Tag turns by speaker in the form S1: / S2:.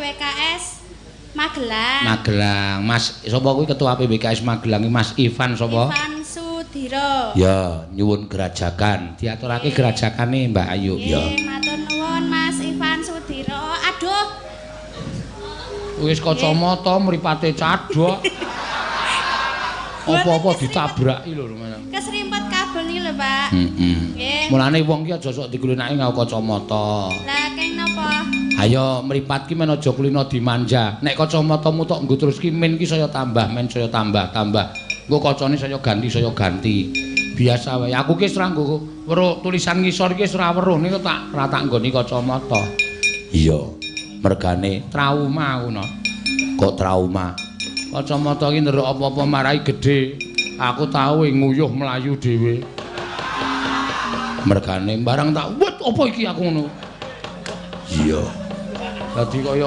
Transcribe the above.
S1: PBKS Magelang.
S2: Magelang. Mas sapa kuwi ketua PBKS Magelang Mas Ivan sapa?
S1: Ivan Sudiro.
S2: Ya, nyuwun gerajakan. Diaturake gerajakane Mbak Ayu ya.
S1: Matur nuwun Mas Ivan Sudiro. Aduh.
S2: Wis kacamata mripate cadhok. Apa-apa ditabraki lho men.
S1: Keserimpet kabel iki lho, Pak.
S2: Heeh. Mulane wong ki aja sok dikulinaki nganggo kacamata.
S1: Lah keng napa?
S2: Ayo mripat ki men aja kulino dimanja. Nek kacamatamu tok nggo terus ki men ki saya tambah, men saya tambah. Engko kacane saya ganti. Biasa wae. Aku ki wis ora nggo weruh tulisan ngisor ki wis ora weruh niku tak nggoni kacamata. Iya. Mergane trauma ngono. Kok trauma? Kacamata iki nderok apa-apa marai gedhe. Aku tau nguyuh mlayu dhewe. Mergane barang tak wet apa iki aku ngono. Iya. Dadi kaya